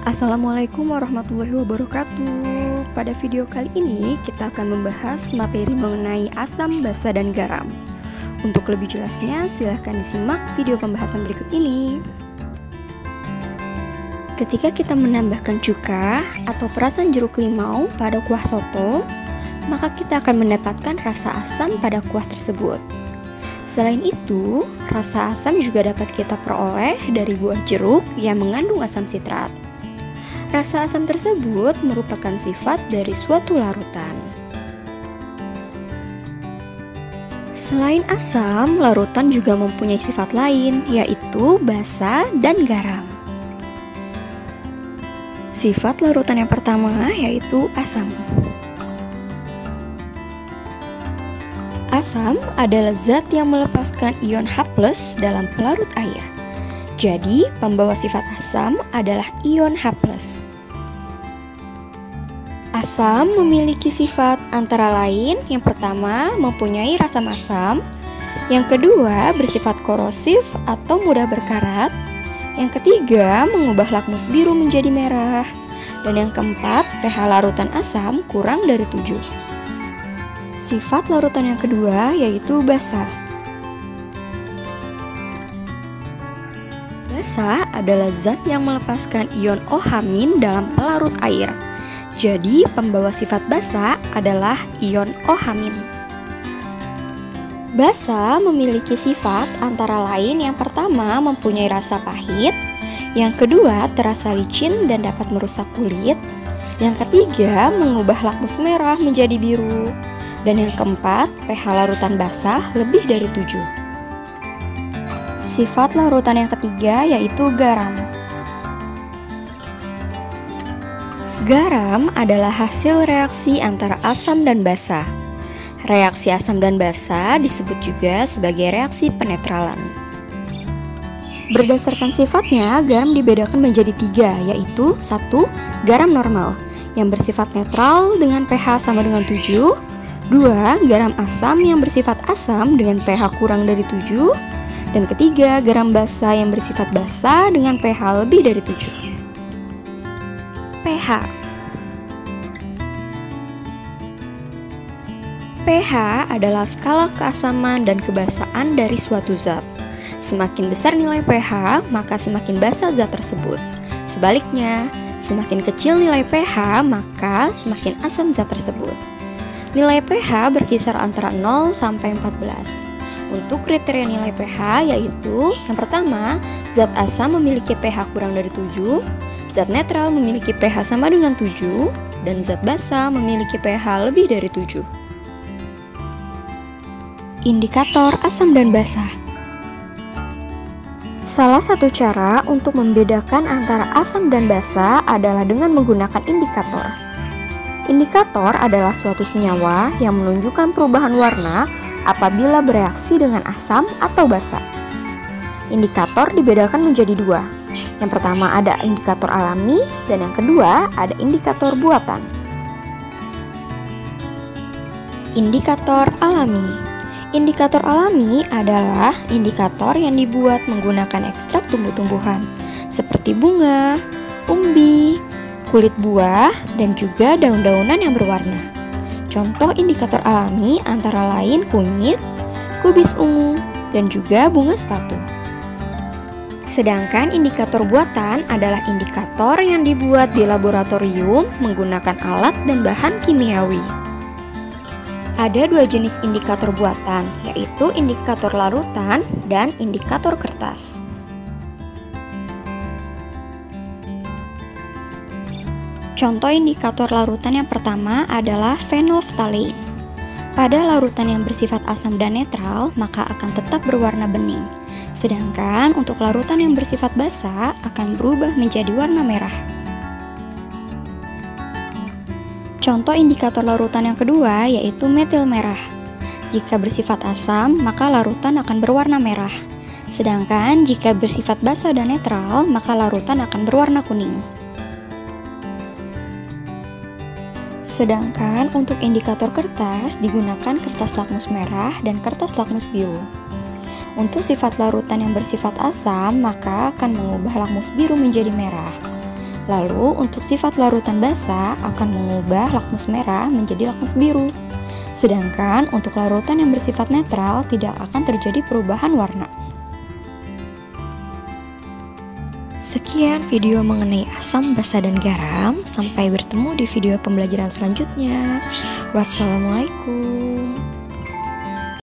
Assalamualaikum warahmatullahi wabarakatuh. Pada video kali ini kita akan membahas materi mengenai asam, basa, dan garam. Untuk lebih jelasnya silahkan disimak video pembahasan berikut ini. Ketika kita menambahkan cuka atau perasan jeruk limau pada kuah soto, maka kita akan mendapatkan rasa asam pada kuah tersebut. Selain itu, rasa asam juga dapat kita peroleh dari buah jeruk yang mengandung asam sitrat. Rasa asam tersebut merupakan sifat dari suatu larutan. Selain asam, larutan juga mempunyai sifat lain, yaitu basa dan garam. Sifat larutan yang pertama yaitu asam. Asam adalah zat yang melepaskan ion H+ dalam pelarut air. Jadi, pembawa sifat asam adalah ion H+. Asam memiliki sifat antara lain yang pertama mempunyai rasa masam, yang kedua bersifat korosif atau mudah berkarat, yang ketiga mengubah lakmus biru menjadi merah, dan yang keempat pH larutan asam kurang dari 7. Sifat larutan yang kedua yaitu basa. Basa adalah zat yang melepaskan ion OH- dalam pelarut air. Jadi, pembawa sifat basa adalah ion OH-. Basa memiliki sifat antara lain yang pertama mempunyai rasa pahit, yang kedua terasa licin dan dapat merusak kulit, yang ketiga mengubah lakmus merah menjadi biru, dan yang keempat pH larutan basah lebih dari 7. Sifat larutan yang ketiga yaitu garam. Garam adalah hasil reaksi antara asam dan basa. Reaksi asam dan basa disebut juga sebagai reaksi penetralan. Berdasarkan sifatnya, garam dibedakan menjadi 3, yaitu 1. Garam normal, yang bersifat netral dengan pH sama dengan 7. 2. Garam asam yang bersifat asam dengan pH kurang dari 7. Dan ketiga, garam basa yang bersifat basa dengan pH lebih dari 7. pH. pH adalah skala keasaman dan kebasaan dari suatu zat. Semakin besar nilai pH, maka semakin basa zat tersebut. Sebaliknya, semakin kecil nilai pH, maka semakin asam zat tersebut. Nilai pH berkisar antara 0 sampai 14. Untuk kriteria nilai pH yaitu yang pertama, zat asam memiliki pH kurang dari 7, zat netral memiliki pH sama dengan 7, dan zat basa memiliki pH lebih dari 7. Indikator asam dan basa. Salah satu cara untuk membedakan antara asam dan basa adalah dengan menggunakan indikator. Indikator adalah suatu senyawa yang menunjukkan perubahan warna apabila bereaksi dengan asam atau basa. Indikator dibedakan menjadi 2. Yang pertama ada indikator alami dan yang kedua ada indikator buatan. Indikator alami. Indikator alami adalah indikator yang dibuat menggunakan ekstrak tumbuh-tumbuhan seperti bunga, umbi, kulit buah, dan juga daun-daunan yang berwarna. Contoh indikator alami antara lain kunyit, kubis ungu, dan juga bunga sepatu. Sedangkan indikator buatan adalah indikator yang dibuat di laboratorium menggunakan alat dan bahan kimiawi. Ada 2 jenis indikator buatan, yaitu indikator larutan dan indikator kertas. Contoh indikator larutan yang pertama adalah phenolphthalein. Pada larutan yang bersifat asam dan netral, maka akan tetap berwarna bening. Sedangkan untuk larutan yang bersifat basa akan berubah menjadi warna merah. Contoh indikator larutan yang kedua yaitu metil merah. Jika bersifat asam, maka larutan akan berwarna merah. Sedangkan jika bersifat basa dan netral, maka larutan akan berwarna kuning. Sedangkan untuk indikator kertas digunakan kertas lakmus merah dan kertas lakmus biru. Untuk sifat larutan yang bersifat asam, maka akan mengubah lakmus biru menjadi merah. Lalu untuk sifat larutan basa akan mengubah lakmus merah menjadi lakmus biru. Sedangkan untuk larutan yang bersifat netral tidak akan terjadi perubahan warna. Sekian video mengenai asam, basa, dan garam. Sampai bertemu di video pembelajaran selanjutnya. Wassalamualaikum.